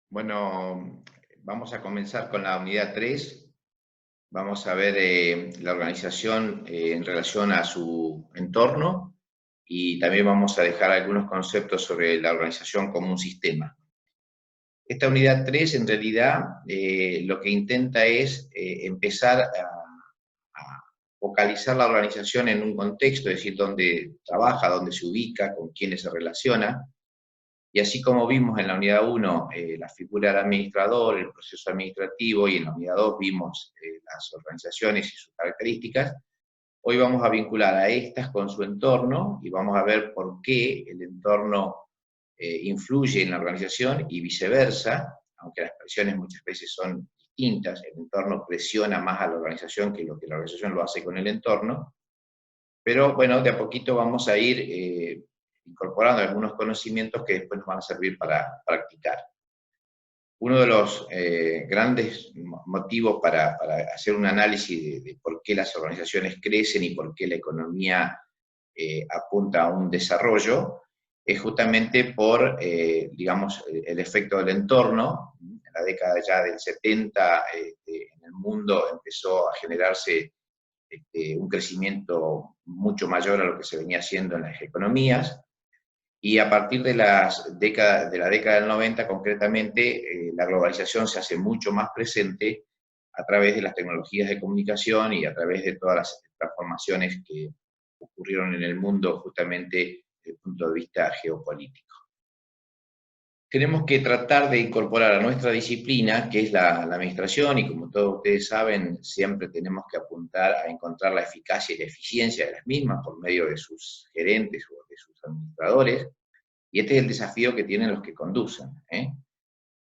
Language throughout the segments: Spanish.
Bueno, vamos a comenzar con la unidad 3. Vamos a ver la organización en relación a su entorno y también vamos a dejar algunos conceptos sobre la organización como un sistema. Esta unidad 3 en realidad lo que intenta es empezar a focalizar la organización en un contexto, es decir, dónde trabaja, dónde se ubica, con quiénes se relaciona. Y así como vimos en la unidad 1 la figura del administrador, el proceso administrativo, y en la unidad 2 vimos las organizaciones y sus características, hoy vamos a vincular a estas con su entorno y vamos a ver por qué el entorno influye en la organización y viceversa, aunque las presiones muchas veces son distintas, el entorno presiona más a la organización que lo que la organización lo hace con el entorno, pero bueno, de a poquito vamos a ir incorporando algunos conocimientos que después nos van a servir para practicar. Uno de los grandes motivos para hacer un análisis de por qué las organizaciones crecen y por qué la economía apunta a un desarrollo es justamente por, digamos, el efecto del entorno. En la década ya del 70, en el mundo empezó a generarse un crecimiento mucho mayor a lo que se venía haciendo en las economías, y a partir de de la década del 90 concretamente, la globalización se hace mucho más presente a través de las tecnologías de comunicación y a través de todas las transformaciones que ocurrieron en el mundo justamente desde el punto de vista geopolítico. Tenemos que tratar de incorporar a nuestra disciplina, que es la administración, y como todos ustedes saben, siempre tenemos que apuntar a encontrar la eficacia y la eficiencia de las mismas por medio de sus gerentes o de sus administradores, y este es el desafío que tienen los que conducen, ¿eh?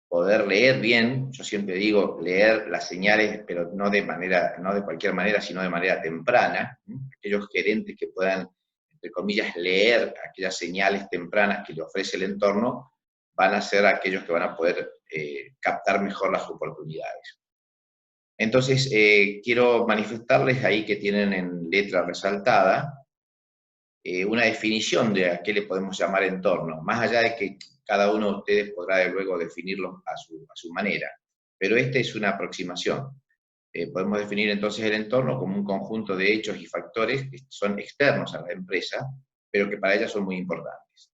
Poder leer bien, yo siempre digo, leer las señales, pero no de cualquier manera, sino de manera temprana, ¿eh? Aquellos gerentes que puedan, entre comillas, leer aquellas señales tempranas que le ofrece el entorno, van a ser aquellos que van a poder captar mejor las oportunidades. Entonces, quiero manifestarles ahí que tienen en letra resaltada una definición de a qué le podemos llamar entorno, más allá de que cada uno de ustedes podrá luego definirlo a su manera, pero esta es una aproximación. Podemos definir entonces el entorno como un conjunto de hechos y factores que son externos a la empresa, pero que para ella son muy importantes.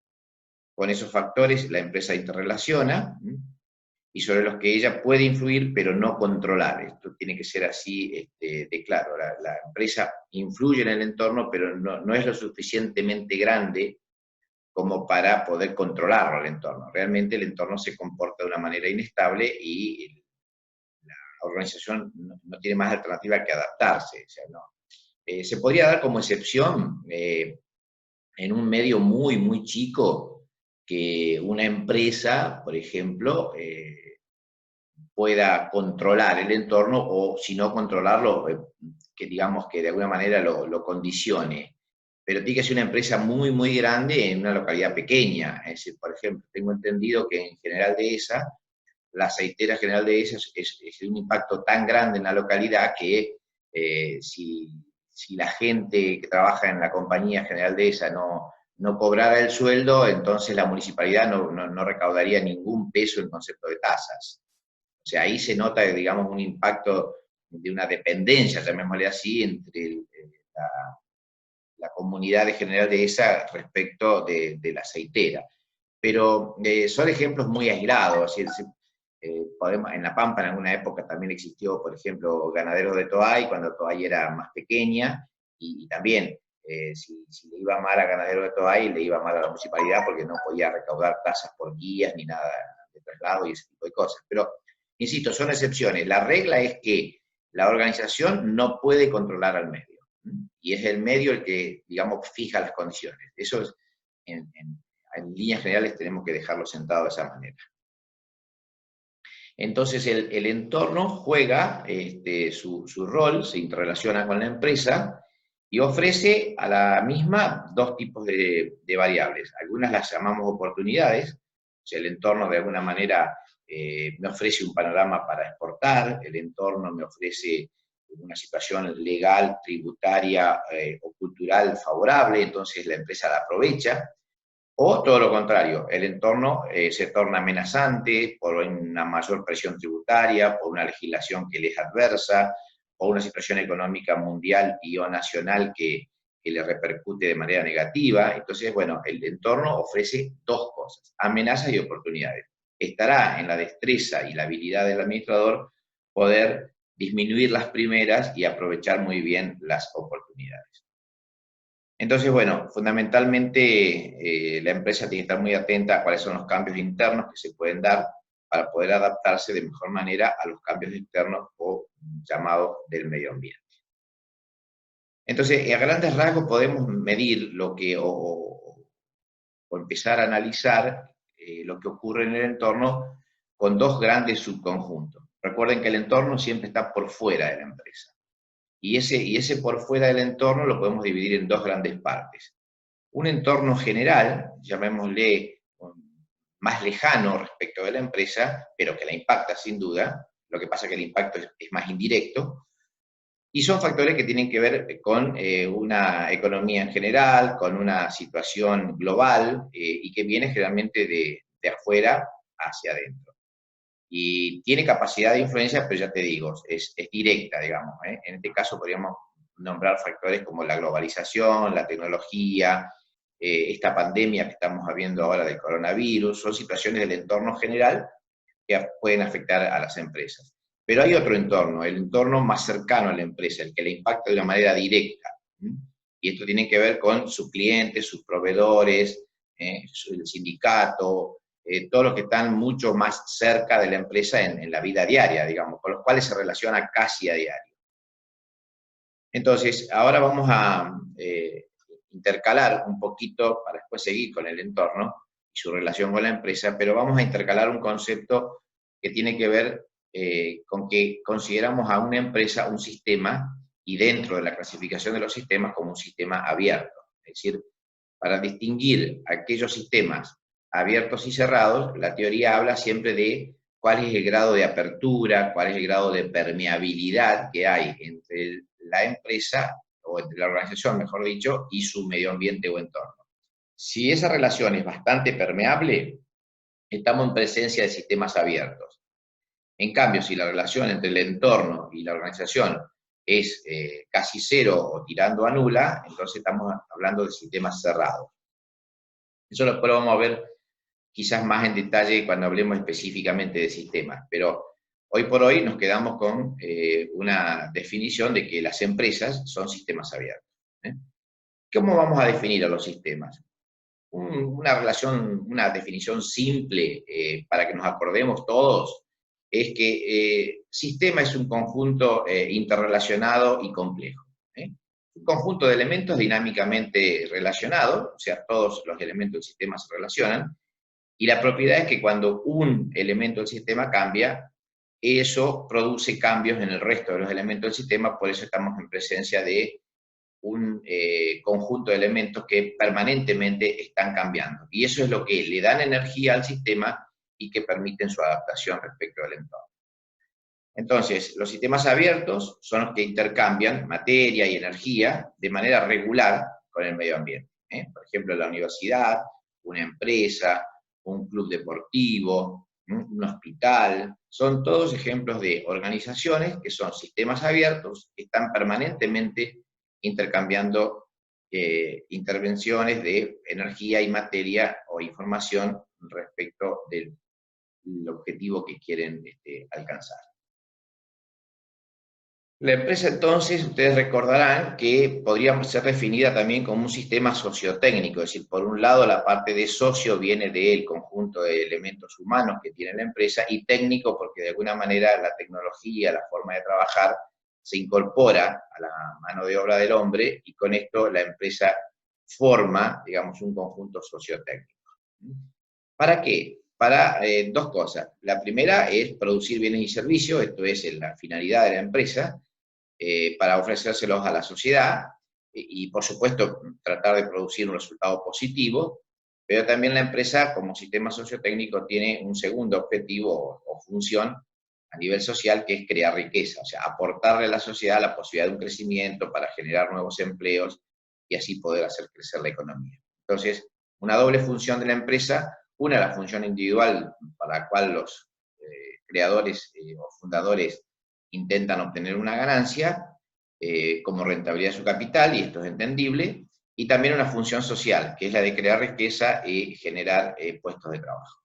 Con esos factores la empresa interrelaciona y sobre los que ella puede influir, pero no controlar. Esto tiene que ser así de claro. La empresa influye en el entorno, pero no es lo suficientemente grande como para poder controlarlo el entorno. Realmente el entorno se comporta de una manera inestable y la organización no tiene más alternativa que adaptarse. O sea, no. Se podría dar como excepción en un medio muy, muy chico que una empresa, por ejemplo, pueda controlar el entorno o si no controlarlo, que digamos que de alguna manera lo condicione. Pero tiene que ser una empresa muy, muy grande en una localidad pequeña. Es decir, por ejemplo, tengo entendido que en General Dehesa, la aceitera General Dehesa es un impacto tan grande en la localidad que si la gente que trabaja en la compañía General Dehesa no cobrara el sueldo, entonces la municipalidad no recaudaría ningún peso en concepto de tasas. O sea, ahí se nota, digamos, un impacto de una dependencia, llamémosle así, entre la comunidad de General Dehesa respecto de la aceitera. Pero son ejemplos muy aislados. En La Pampa en alguna época también existió, por ejemplo, Ganaderos de Toay, cuando Toay era más pequeña, y también si le iba mal a Ganaderos de Toay, le iba mal a la municipalidad porque no podía recaudar tasas por guías ni nada de traslado y ese tipo de cosas. Pero, insisto, son excepciones. La regla es que la organización no puede controlar al medio, y es el medio el que, digamos, fija las condiciones. Eso es, en líneas generales tenemos que dejarlo sentado de esa manera. Entonces el entorno juega su rol, se interrelaciona con la empresa y ofrece a la misma dos tipos de variables. Algunas las llamamos oportunidades, o sea, el entorno de alguna manera me ofrece un panorama para exportar, el entorno me ofrece una situación legal, tributaria o cultural favorable, entonces la empresa la aprovecha. O todo lo contrario, el entorno se torna amenazante por una mayor presión tributaria, por una legislación que le es adversa, o una situación económica mundial y o nacional que le repercute de manera negativa. Entonces, bueno, el entorno ofrece dos cosas, amenazas y oportunidades. Estará en la destreza y la habilidad del administrador poder disminuir las primeras y aprovechar muy bien las oportunidades. Entonces, bueno, fundamentalmente la empresa tiene que estar muy atenta a cuáles son los cambios internos que se pueden dar para poder adaptarse de mejor manera a los cambios externos o llamados del medio ambiente. Entonces, a grandes rasgos podemos medir lo que, o empezar a analizar lo que ocurre en el entorno con dos grandes subconjuntos. Recuerden que el entorno siempre está por fuera de la empresa. Y ese por fuera del entorno lo podemos dividir en dos grandes partes. Un entorno general, llamémosle más lejano respecto de la empresa, pero que la impacta sin duda, lo que pasa es que el impacto es más indirecto, y son factores que tienen que ver con una economía en general, con una situación global, y que viene generalmente de afuera hacia adentro. Y tiene capacidad de influencia, pero ya te digo, es directa, digamos. En este caso podríamos nombrar factores como la globalización, la tecnología, esta pandemia que estamos viendo ahora del coronavirus, son situaciones del entorno general que pueden afectar a las empresas. Pero hay otro entorno, el entorno más cercano a la empresa, el que le impacta de una manera directa. Y esto tiene que ver con sus clientes, sus proveedores, el sindicato, todos los que están mucho más cerca de la empresa en la vida diaria, digamos, con los cuales se relaciona casi a diario. Entonces, ahora vamos a intercalar un poquito, para después seguir con el entorno y su relación con la empresa, pero vamos a intercalar un concepto que tiene que ver con que consideramos a una empresa un sistema, y dentro de la clasificación de los sistemas como un sistema abierto. Es decir, para distinguir aquellos sistemas abiertos y cerrados, la teoría habla siempre de cuál es el grado de apertura, cuál es el grado de permeabilidad que hay entre la empresa, o entre la organización, mejor dicho, y su medio ambiente o entorno. Si esa relación es bastante permeable, estamos en presencia de sistemas abiertos. En cambio, si la relación entre el entorno y la organización es casi cero o tirando a nula, entonces estamos hablando de sistemas cerrados. Eso lo vamos a ver quizás más en detalle cuando hablemos específicamente de sistemas, pero hoy por hoy nos quedamos con una definición de que las empresas son sistemas abiertos. ¿Cómo vamos a definir a los sistemas? Una definición simple para que nos acordemos todos es que sistema es un conjunto interrelacionado y complejo. Un conjunto de elementos dinámicamente relacionados, o sea, todos los elementos del sistema se relacionan, y la propiedad es que cuando un elemento del sistema cambia, eso produce cambios en el resto de los elementos del sistema, por eso estamos en presencia de un conjunto de elementos que permanentemente están cambiando. Y eso es lo que le dan energía al sistema y que permiten su adaptación respecto al entorno. Entonces, los sistemas abiertos son los que intercambian materia y energía de manera regular con el medio ambiente. Por ejemplo, la universidad, una empresa, un club deportivo, un hospital, son todos ejemplos de organizaciones que son sistemas abiertos, que están permanentemente intercambiando intervenciones de energía y materia o información respecto del objetivo que quieren alcanzar. La empresa, entonces, ustedes recordarán que podría ser definida también como un sistema sociotécnico, es decir, por un lado la parte de socio viene del conjunto de elementos humanos que tiene la empresa, y técnico porque de alguna manera la tecnología, la forma de trabajar, se incorpora a la mano de obra del hombre, y con esto la empresa forma, digamos, un conjunto sociotécnico. ¿Para qué? Para dos cosas. La primera es producir bienes y servicios, esto es la finalidad de la empresa, para ofrecérselos a la sociedad y, por supuesto, tratar de producir un resultado positivo, pero también la empresa, como sistema sociotécnico, tiene un segundo objetivo o función a nivel social, que es crear riqueza, o sea, aportarle a la sociedad la posibilidad de un crecimiento para generar nuevos empleos y así poder hacer crecer la economía. Entonces, una doble función de la empresa, una la función individual para la cual los creadores o fundadores intentan obtener una ganancia como rentabilidad de su capital, y esto es entendible, y también una función social, que es la de crear riqueza y generar puestos de trabajo.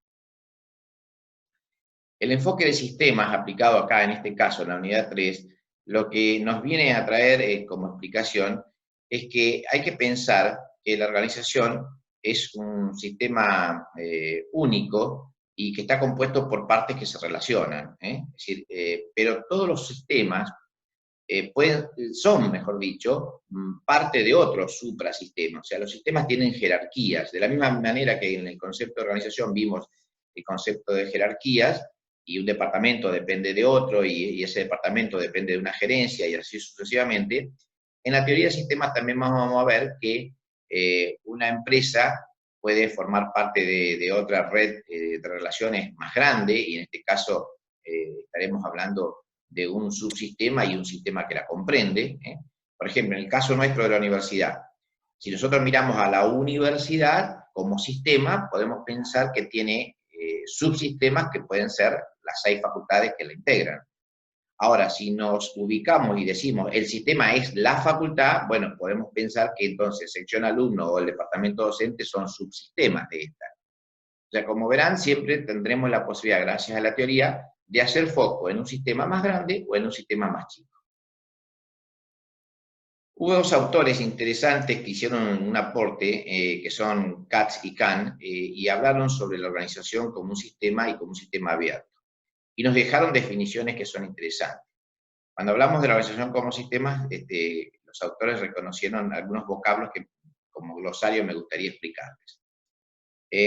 El enfoque de sistemas aplicado acá, en este caso, en la unidad 3, lo que nos viene a traer como explicación es que hay que pensar que la organización es un sistema único y que está compuesto por partes que se relacionan. Es decir, pero todos los sistemas son, mejor dicho, parte de otros suprasistemas. O sea, los sistemas tienen jerarquías. De la misma manera que en el concepto de organización vimos el concepto de jerarquías, y un departamento depende de otro, y ese departamento depende de una gerencia, y así sucesivamente. En la teoría de sistemas también vamos a ver que una empresa puede formar parte de otra red de relaciones más grande, y en este caso estaremos hablando de un subsistema y un sistema que la comprende. Por ejemplo, en el caso nuestro de la universidad, si nosotros miramos a la universidad como sistema, podemos pensar que tiene subsistemas que pueden ser las 6 facultades que la integran. Ahora, si nos ubicamos y decimos el sistema es la facultad, bueno, podemos pensar que entonces sección alumno o el departamento docente son subsistemas de esta. O sea, como verán, siempre tendremos la posibilidad, gracias a la teoría, de hacer foco en un sistema más grande o en un sistema más chico. Hubo 2 autores interesantes que hicieron un aporte, que son Katz y Kahn, y hablaron sobre la organización como un sistema y como un sistema abierto. Y nos dejaron definiciones que son interesantes. Cuando hablamos de la organización como sistema, los autores reconocieron algunos vocablos que como glosario me gustaría explicarles.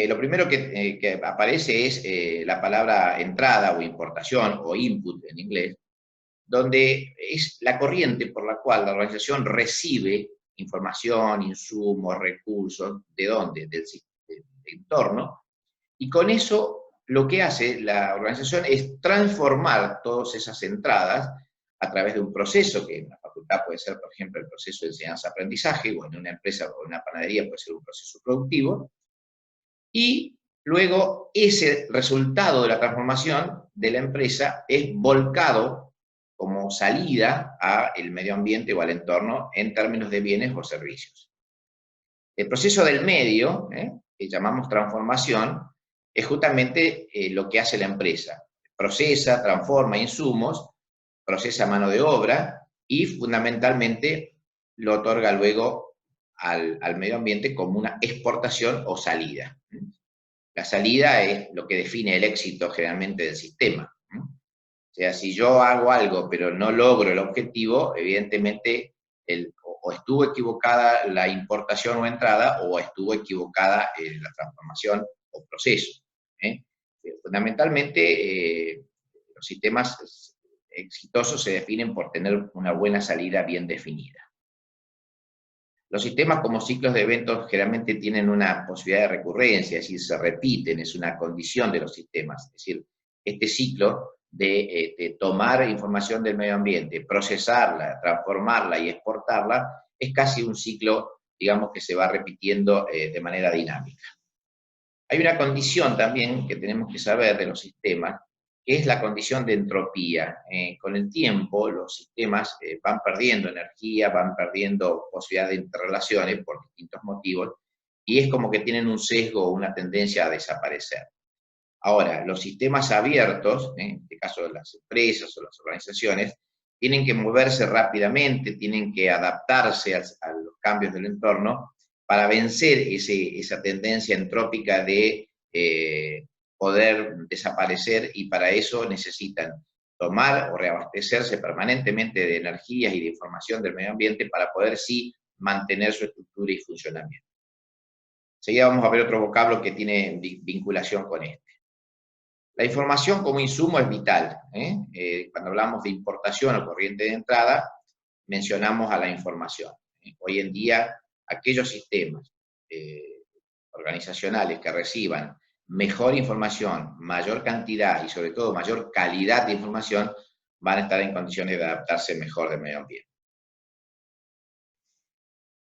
Lo primero que aparece es la palabra entrada o importación, o input en inglés, donde es la corriente por la cual la organización recibe información, insumos, recursos. ¿De dónde? Del entorno. Y con eso lo que hace la organización es transformar todas esas entradas a través de un proceso, que en la facultad puede ser, por ejemplo, el proceso de enseñanza-aprendizaje, o en una empresa o en una panadería puede ser un proceso productivo, y luego ese resultado de la transformación de la empresa es volcado como salida al medio ambiente o al entorno en términos de bienes o servicios. El proceso del medio, que llamamos transformación, es justamente lo que hace la empresa. Procesa, transforma insumos, procesa mano de obra y fundamentalmente lo otorga luego al medio ambiente como una exportación o salida. La salida es lo que define el éxito generalmente del sistema. O sea, si yo hago algo pero no logro el objetivo, evidentemente o estuvo equivocada la importación o entrada, o estuvo equivocada la transformación o proceso. Fundamentalmente, los sistemas exitosos se definen por tener una buena salida bien definida. Los sistemas como ciclos de eventos generalmente tienen una posibilidad de recurrencia, es decir, se repiten, es una condición de los sistemas. Es decir, este ciclo de tomar información del medio ambiente, procesarla, transformarla y exportarla, es casi un ciclo, digamos, que se va repitiendo de manera dinámica. Hay una condición también que tenemos que saber de los sistemas, que es la condición de entropía. Con el tiempo los sistemas van perdiendo energía, van perdiendo posibilidad de interrelaciones por distintos motivos, y es como que tienen un sesgo o una tendencia a desaparecer. Ahora, los sistemas abiertos, en este caso las empresas o las organizaciones, tienen que moverse rápidamente, tienen que adaptarse a los cambios del entorno para vencer esa tendencia entrópica de poder desaparecer, y para eso necesitan tomar o reabastecerse permanentemente de energías y de información del medio ambiente para poder sí mantener su estructura y funcionamiento. Enseguida vamos a ver otro vocablo que tiene vinculación con este. La información como insumo es vital. Cuando hablamos de importación o corriente de entrada, mencionamos a la información. Hoy en día, aquellos sistemas organizacionales que reciban mejor información, mayor cantidad y sobre todo mayor calidad de información, van a estar en condiciones de adaptarse mejor del medio ambiente.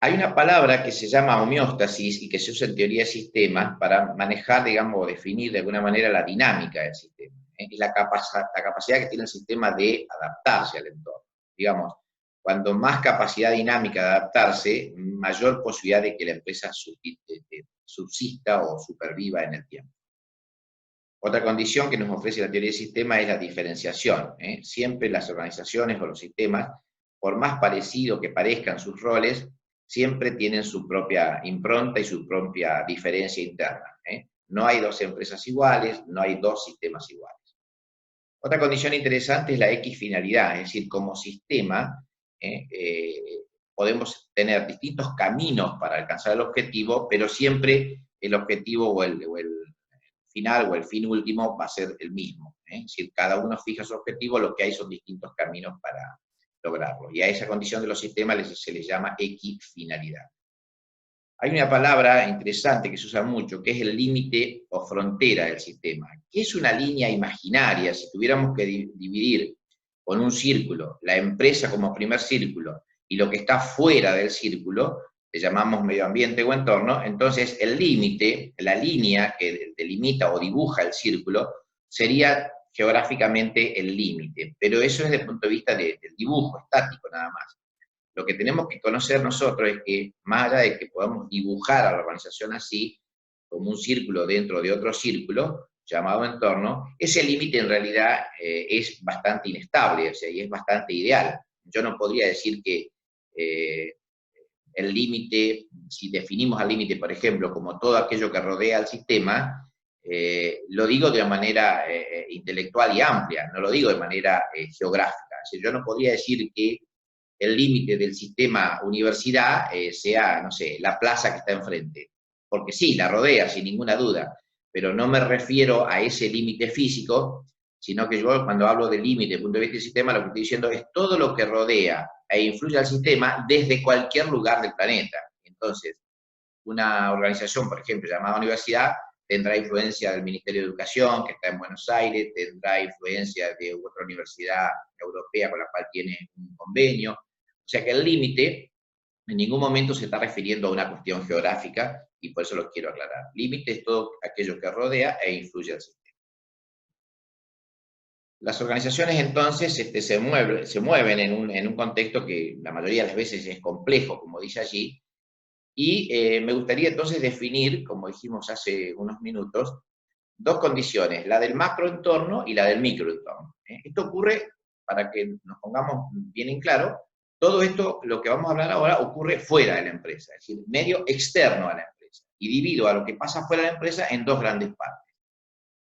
Hay una palabra que se llama homeostasis y que se usa en teoría de sistemas para manejar, digamos, o definir de alguna manera la dinámica del sistema. Es la capacidad que tiene el sistema de adaptarse al entorno. Digamos, cuando más capacidad dinámica de adaptarse, mayor posibilidad de que la empresa subsista o superviva en el tiempo. Otra condición que nos ofrece la teoría del sistema es la diferenciación. Siempre las organizaciones o los sistemas, por más parecido que parezcan sus roles, siempre tienen su propia impronta y su propia diferencia interna. No hay dos empresas iguales, no hay dos sistemas iguales. Otra condición interesante es la equifinalidad, es decir, como sistema podemos tener distintos caminos para alcanzar el objetivo, pero siempre el objetivo o el final o el fin último va a ser el mismo. Es decir, cada uno fija su objetivo, lo que hay son distintos caminos para lograrlo. Y a esa condición de los sistemas se les llama equifinalidad. Hay una palabra interesante que se usa mucho, que es el límite o frontera del sistema, que es una línea imaginaria. Si tuviéramos que dividir con un círculo la empresa como primer círculo y lo que está fuera del círculo, le llamamos medio ambiente o entorno, entonces el límite, la línea que delimita o dibuja el círculo, sería geográficamente el límite, pero eso es desde el punto de vista del dibujo estático nada más. Lo que tenemos que conocer nosotros es que, más allá de que podamos dibujar a la organización así, como un círculo dentro de otro círculo, llamado entorno, ese límite en realidad es bastante inestable, o sea, y es bastante ideal. Yo no podría decir que el límite, si definimos al límite, por ejemplo, como todo aquello que rodea al sistema, lo digo de manera intelectual y amplia, no lo digo de manera geográfica. O sea, yo no podría decir que el límite del sistema universidad sea, no sé, la plaza que está enfrente. Porque sí, la rodea, sin ninguna duda, pero no me refiero a ese límite físico, sino que yo cuando hablo de límite desde el punto de vista del sistema, lo que estoy diciendo es todo lo que rodea e influye al sistema desde cualquier lugar del planeta. Entonces, una organización, por ejemplo, llamada universidad, tendrá influencia del Ministerio de Educación, que está en Buenos Aires, tendrá influencia de otra universidad europea con la cual tiene un convenio. O sea que el límite en ningún momento se está refiriendo a una cuestión geográfica, y por eso lo quiero aclarar. Límite es todo aquello que rodea e influye al sistema. Las organizaciones entonces se mueven en un contexto que la mayoría de las veces es complejo, como dice allí, y me gustaría entonces definir, como dijimos hace unos minutos, dos condiciones, la del macroentorno y la del microentorno. Esto ocurre, para que nos pongamos bien en claro, todo esto, lo que vamos a hablar ahora, ocurre fuera de la empresa, es decir, medio externo a la empresa, y divido a lo que pasa fuera de la empresa en dos grandes partes.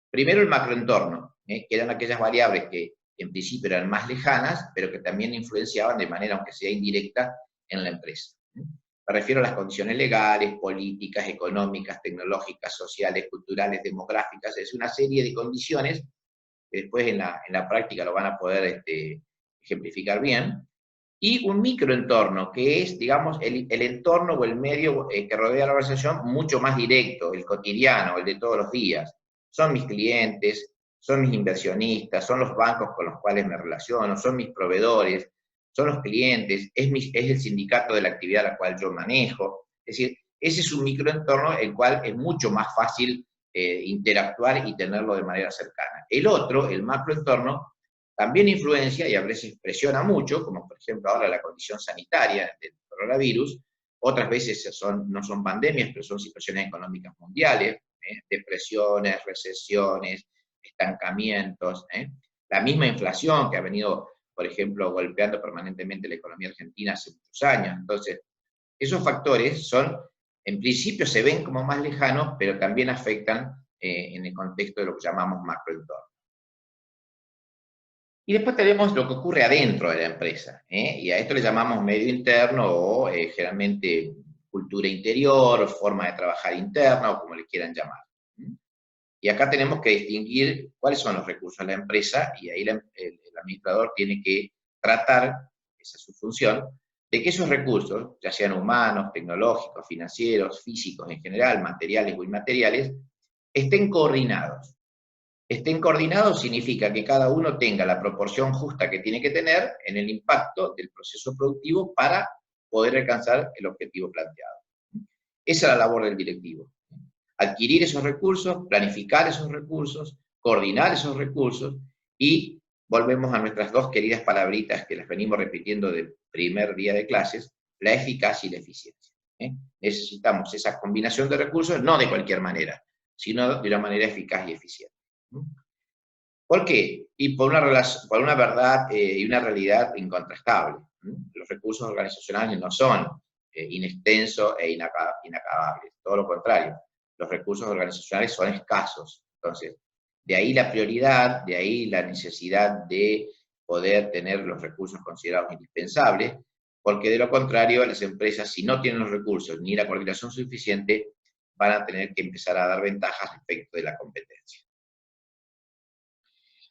Primero el macroentorno, que eran aquellas variables que en principio eran más lejanas, pero que también influenciaban de manera, aunque sea indirecta, en la empresa. Me refiero a las condiciones legales, políticas, económicas, tecnológicas, sociales, culturales, demográficas, es una serie de condiciones que después en la práctica lo van a poder ejemplificar bien, y un microentorno, que es, digamos, el entorno o el medio que rodea la organización mucho más directo, el cotidiano, el de todos los días. Son mis clientes, son mis inversionistas, son los bancos con los cuales me relaciono, son mis proveedores, son los clientes, es el sindicato de la actividad a la cual yo manejo. Es decir, ese es un microentorno el cual es mucho más fácil interactuar y tenerlo de manera cercana. El otro, el macroentorno, también influencia y a veces presiona mucho, como por ejemplo ahora la condición sanitaria del coronavirus, otras veces no son pandemias, pero son situaciones económicas mundiales, depresiones, recesiones, estancamientos, la misma inflación que ha venido, por ejemplo, golpeando permanentemente la economía argentina hace muchos años. Entonces, esos factores en principio se ven como más lejanos, pero también afectan en el contexto de lo que llamamos macroentorno. Y después tenemos lo que ocurre adentro de la empresa, y a esto le llamamos medio interno o generalmente cultura interior, forma de trabajar interna o como le quieran llamar. Y acá tenemos que distinguir cuáles son los recursos de la empresa y ahí el administrador tiene que tratar, esa es su función, de que esos recursos, ya sean humanos, tecnológicos, financieros, físicos en general, materiales o inmateriales, estén coordinados. Estén coordinados significa que cada uno tenga la proporción justa que tiene que tener en el impacto del proceso productivo para poder alcanzar el objetivo planteado. Esa es la labor del directivo. Adquirir esos recursos, planificar esos recursos, coordinar esos recursos, y volvemos a nuestras dos queridas palabritas que las venimos repitiendo del primer día de clases: la eficacia y la eficiencia. Necesitamos esa combinación de recursos, no de cualquier manera, sino de una manera eficaz y eficiente. ¿Por qué? Y por una verdad y una realidad incontrastable. Los recursos organizacionales no son inextensos e inacabables, todo lo contrario. Los recursos organizacionales son escasos. Entonces, de ahí la prioridad, de ahí la necesidad de poder tener los recursos considerados indispensables, porque de lo contrario, las empresas, si no tienen los recursos ni la coordinación suficiente, van a tener que empezar a dar ventajas respecto de la competencia.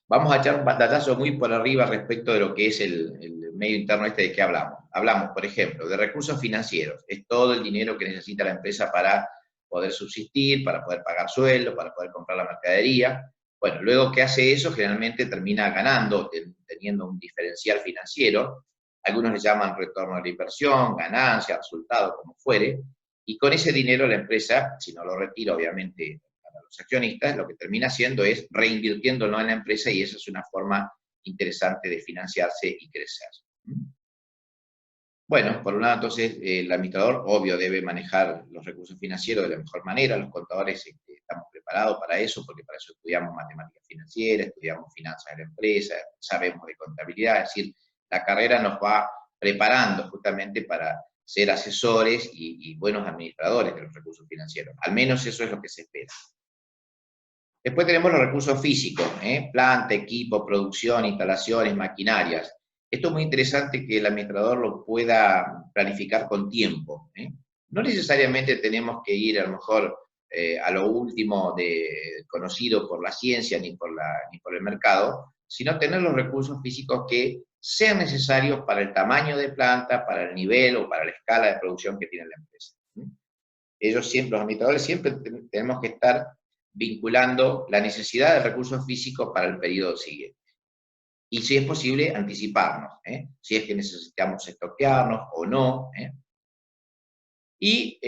Vamos a echar un pantallazo muy por arriba respecto de lo que es el medio interno de que hablamos. Hablamos, por ejemplo, de recursos financieros. Es todo el dinero que necesita la empresa para poder subsistir, para poder pagar sueldo, para poder comprar la mercadería. Bueno, luego que hace eso, generalmente termina ganando, teniendo un diferencial financiero. Algunos le llaman retorno de la inversión, ganancia, resultado, como fuere. Y con ese dinero la empresa, si no lo retira, obviamente, a los accionistas, lo que termina haciendo es reinvirtiéndolo en la empresa, y esa es una forma interesante de financiarse y crecer. Bueno, por un lado, entonces, el administrador, obvio, debe manejar los recursos financieros de la mejor manera. Los contadores estamos preparados para eso, porque para eso estudiamos matemáticas financieras, estudiamos finanzas de la empresa, sabemos de contabilidad. Es decir, la carrera nos va preparando justamente para ser asesores y buenos administradores de los recursos financieros. Al menos eso es lo que se espera. Después tenemos los recursos físicos, planta, equipo, producción, instalaciones, maquinarias. Esto es muy interesante que el administrador lo pueda planificar con tiempo. No necesariamente tenemos que ir a lo mejor a lo último conocido por la ciencia ni por el mercado, sino tener los recursos físicos que sean necesarios para el tamaño de planta, para el nivel o para la escala de producción que tiene la empresa. Los administradores siempre tenemos que estar vinculando la necesidad de recursos físicos para el periodo siguiente. Y si es posible, anticiparnos, si es que necesitamos estoquearnos o no. Y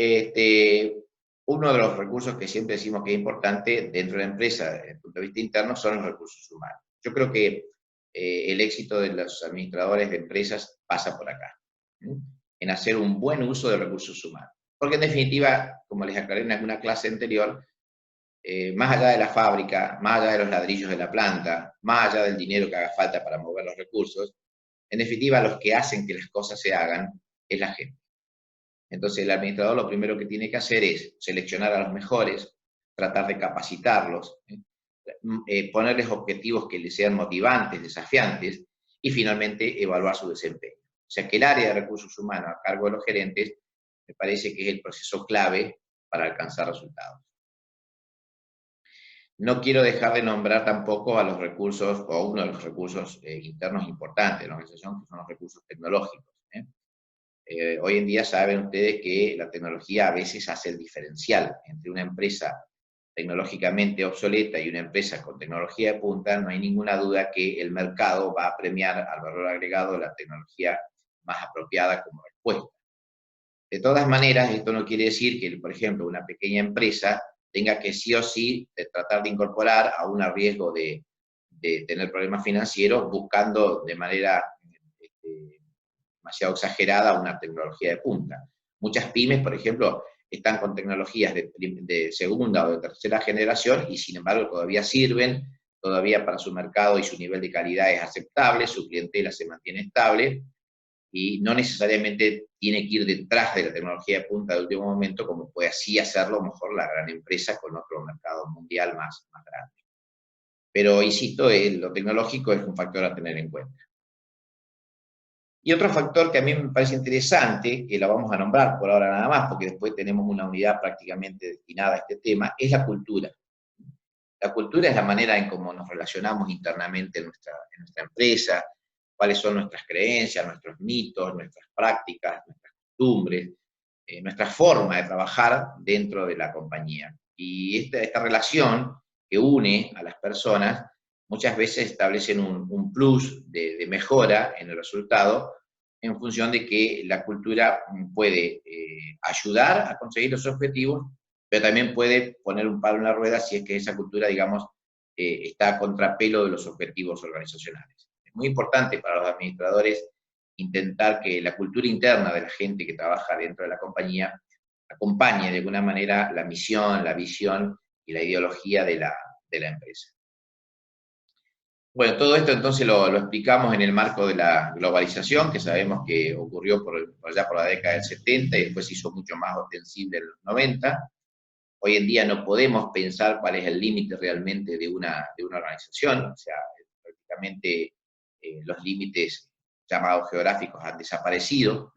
uno de los recursos que siempre decimos que es importante dentro de la empresa, desde el punto de vista interno, son los recursos humanos. Yo creo que el éxito de los administradores de empresas pasa por acá, en hacer un buen uso de recursos humanos. Porque en definitiva, como les aclaré en alguna clase anterior, más allá de la fábrica, más allá de los ladrillos de la planta, más allá del dinero que haga falta para mover los recursos, en definitiva los que hacen que las cosas se hagan es la gente. Entonces el administrador lo primero que tiene que hacer es seleccionar a los mejores, tratar de capacitarlos, ponerles objetivos que les sean motivantes, desafiantes, y finalmente evaluar su desempeño. O sea que el área de recursos humanos a cargo de los gerentes me parece que es el proceso clave para alcanzar resultados. No quiero dejar de nombrar tampoco a los recursos, o uno de los recursos internos importantes de la organización, que son los recursos tecnológicos. Hoy en día saben ustedes que la tecnología a veces hace el diferencial entre una empresa tecnológicamente obsoleta y una empresa con tecnología de punta. No hay ninguna duda que el mercado va a premiar al valor agregado de la tecnología más apropiada como respuesta. De todas maneras, esto no quiere decir que, por ejemplo, una pequeña empresa tenga que sí o sí tratar de incorporar a un riesgo de tener problemas financieros buscando de manera demasiado exagerada una tecnología de punta. Muchas pymes, por ejemplo, están con tecnologías de segunda o de tercera generación y sin embargo todavía sirven, todavía para su mercado y su nivel de calidad es aceptable, su clientela se mantiene estable y no necesariamente tiene que ir detrás de la tecnología de punta de último momento, como puede así hacerlo mejor la gran empresa con otro mercado mundial más grande. Pero insisto, lo tecnológico es un factor a tener en cuenta. Y otro factor que a mí me parece interesante, que lo vamos a nombrar por ahora nada más, porque después tenemos una unidad prácticamente destinada a este tema, es la cultura. La cultura es la manera en cómo nos relacionamos internamente en nuestra empresa, cuáles son nuestras creencias, nuestros mitos, nuestras prácticas, nuestras costumbres, nuestra forma de trabajar dentro de la compañía. Y esta relación que une a las personas muchas veces establecen un plus de mejora en el resultado, en función de que la cultura puede ayudar a conseguir los objetivos, pero también puede poner un palo en la rueda si es que esa cultura, digamos, está a contrapelo de los objetivos organizacionales. Es muy importante para los administradores intentar que la cultura interna de la gente que trabaja dentro de la compañía acompañe de alguna manera la misión, la visión y la ideología de la empresa. Bueno, todo esto entonces lo explicamos en el marco de la globalización, que sabemos que ocurrió por allá por la década del 70 y después se hizo mucho más ostensible en los 90. Hoy en día no podemos pensar cuál es el límite realmente de una organización, o sea, prácticamente los límites llamados geográficos han desaparecido.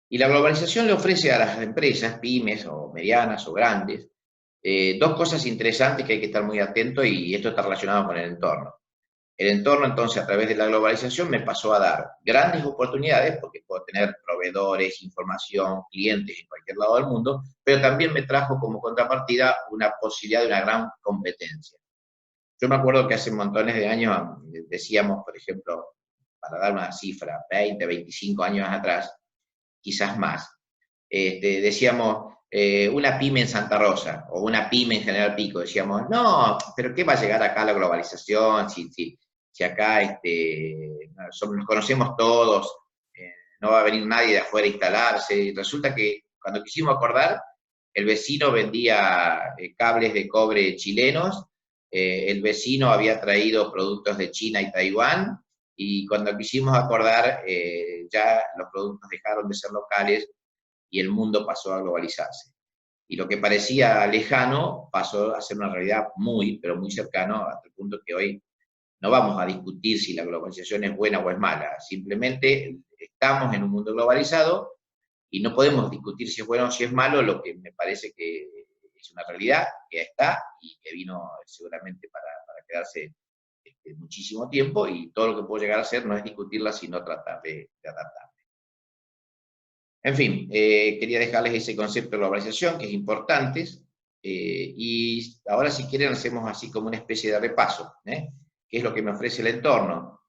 Y la globalización le ofrece a las empresas, pymes o medianas o grandes, dos cosas interesantes que hay que estar muy atentos, y esto está relacionado con el entorno. El entorno, entonces, a través de la globalización me pasó a dar grandes oportunidades, porque puedo tener proveedores, información, clientes en cualquier lado del mundo, pero también me trajo como contrapartida una posibilidad de una gran competencia. Yo me acuerdo que hace montones de años decíamos, por ejemplo, para dar una cifra, 20, 25 años atrás, quizás más, decíamos, una pyme en Santa Rosa, o una pyme en General Pico, decíamos, no, pero ¿qué va a llegar acá la globalización? Si acá nos conocemos todos, no va a venir nadie de afuera a instalarse. Y resulta que cuando quisimos acordar, el vecino vendía cables de cobre chilenos, el vecino había traído productos de China y Taiwán, y cuando quisimos acordar, ya los productos dejaron de ser locales y el mundo pasó a globalizarse. Y lo que parecía lejano pasó a ser una realidad muy, pero muy cercano, hasta el punto que hoy no vamos a discutir si la globalización es buena o es mala. Simplemente estamos en un mundo globalizado y no podemos discutir si es bueno o si es malo. Lo que me parece que es una realidad que está y que vino seguramente para quedarse muchísimo tiempo, y todo lo que puedo llegar a hacer no es discutirla, sino tratar de adaptarla. En fin, quería dejarles ese concepto de globalización, que es importante, y ahora, si quieren, hacemos así como una especie de repaso, ¿qué es lo que me ofrece el entorno?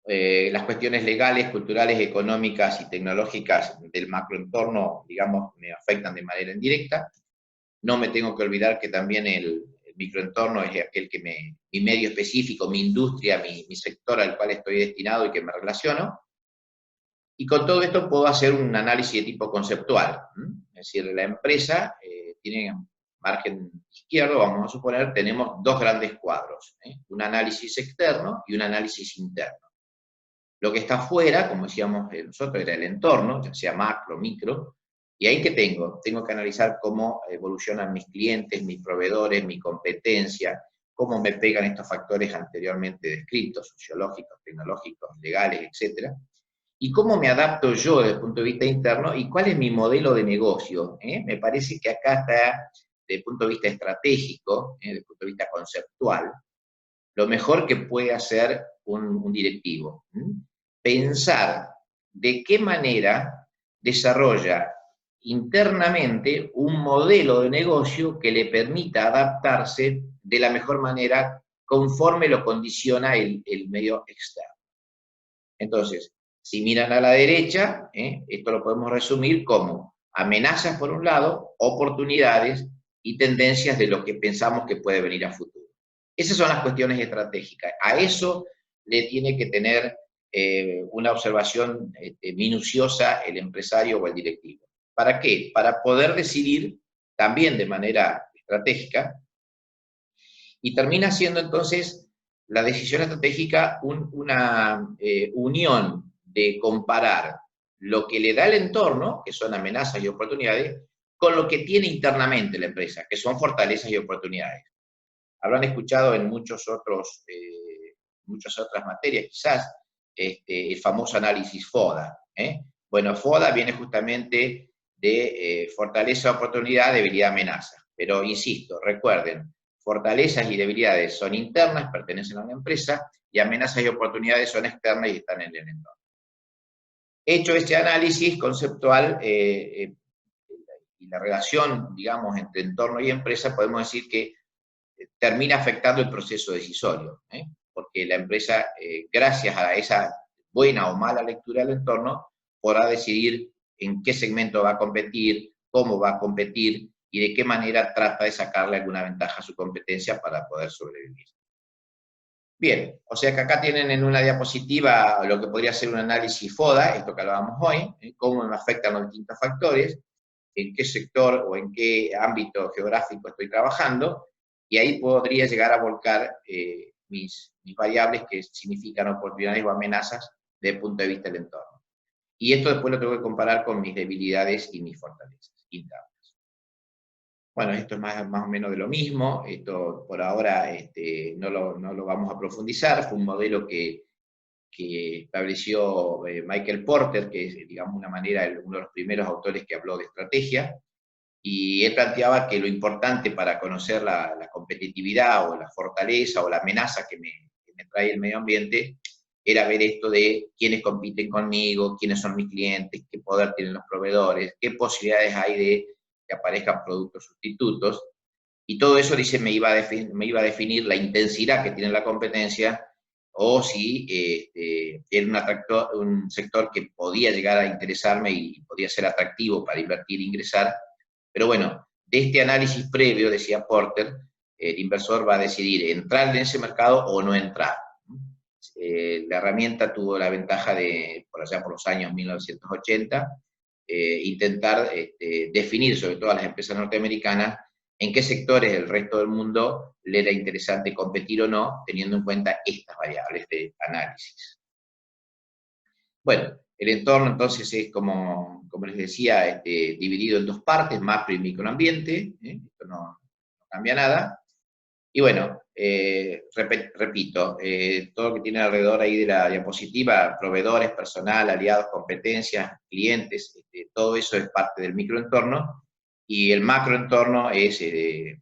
Las cuestiones legales, culturales, económicas y tecnológicas del macroentorno, digamos, me afectan de manera indirecta. No me tengo que olvidar que también el microentorno es aquel que mi medio específico, mi industria, mi sector al cual estoy destinado y que me relaciono. Y con todo esto puedo hacer un análisis de tipo conceptual. Es decir, la empresa tiene margen izquierdo, vamos a suponer, tenemos dos grandes cuadros, un análisis externo y un análisis interno. Lo que está afuera, como decíamos nosotros, era el entorno, ya sea macro, micro, y ahí ¿qué tengo? Tengo que analizar cómo evolucionan mis clientes, mis proveedores, mi competencia, cómo me pegan estos factores anteriormente descritos, sociológicos, tecnológicos, legales, etc. Y cómo me adapto yo desde el punto de vista interno y cuál es mi modelo de negocio. Me parece que acá está, desde el punto de vista estratégico, desde el punto de vista conceptual, lo mejor que puede hacer un directivo. Pensar de qué manera desarrolla internamente un modelo de negocio que le permita adaptarse de la mejor manera conforme lo condiciona el medio externo. Entonces, si miran a la derecha, esto lo podemos resumir como amenazas por un lado, oportunidades y tendencias de lo que pensamos que puede venir a futuro. Esas son las cuestiones estratégicas. A eso le tiene que tener una observación minuciosa el empresario o el directivo. ¿Para qué? Para poder decidir también de manera estratégica, y termina siendo entonces la decisión estratégica una unión de comparar lo que le da el entorno, que son amenazas y oportunidades, con lo que tiene internamente la empresa, que son fortalezas y oportunidades. Habrán escuchado en muchas otras materias, quizás, el famoso análisis FODA. Bueno, FODA viene justamente de fortaleza, oportunidad, debilidad, amenaza. Pero insisto, recuerden, fortalezas y debilidades son internas, pertenecen a una empresa, y amenazas y oportunidades son externas y están en el entorno. Hecho este análisis conceptual y la relación, digamos, entre entorno y empresa, podemos decir que termina afectando el proceso decisorio, porque la empresa, gracias a esa buena o mala lectura del entorno, podrá decidir en qué segmento va a competir, cómo va a competir y de qué manera trata de sacarle alguna ventaja a su competencia para poder sobrevivir. Bien, o sea que acá tienen en una diapositiva lo que podría ser un análisis FODA, esto que hablábamos hoy, cómo me afectan los distintos factores, en qué sector o en qué ámbito geográfico estoy trabajando, y ahí podría llegar a volcar mis variables que significan oportunidades o amenazas desde el punto de vista del entorno. Y esto después lo tengo que comparar con mis debilidades y mis fortalezas internas. Bueno, esto es más o menos de lo mismo, esto por ahora no lo vamos a profundizar, fue un modelo que estableció Michael Porter, que es, digamos, uno de los primeros autores que habló de estrategia, y él planteaba que lo importante para conocer la competitividad o la fortaleza o la amenaza que me trae el medio ambiente era ver esto de quiénes compiten conmigo, quiénes son mis clientes, qué poder tienen los proveedores, qué posibilidades hay de que aparezcan productos sustitutos, y todo eso, dice, me iba a definir la intensidad que tiene la competencia, o si era un sector que podía llegar a interesarme y podía ser atractivo para invertir e ingresar. Pero bueno, de este análisis previo, decía Porter, el inversor va a decidir entrar en ese mercado o no entrar. La herramienta tuvo la ventaja de, por allá por los años 1980, intentar definir, sobre todo a las empresas norteamericanas, en qué sectores del resto del mundo le era interesante competir o no, teniendo en cuenta estas variables de análisis. Bueno, el entorno entonces es, como les decía, dividido en dos partes, macro y microambiente, esto no cambia nada. Y bueno, repito, todo lo que tiene alrededor ahí de la diapositiva, proveedores, personal, aliados, competencias, clientes, todo eso es parte del microentorno, y el macroentorno es el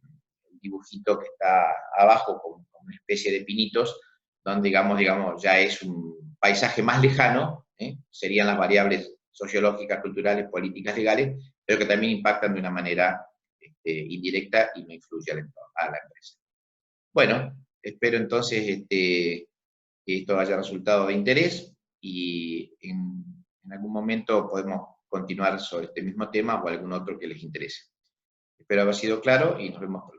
dibujito que está abajo con una especie de pinitos, donde digamos ya es un paisaje más lejano, serían las variables sociológicas, culturales, políticas, legales, pero que también impactan de una manera indirecta y no influye a la empresa. Bueno, espero entonces que esto haya resultado de interés, y en algún momento podemos continuar sobre este mismo tema o algún otro que les interese. Espero haber sido claro y nos vemos pronto.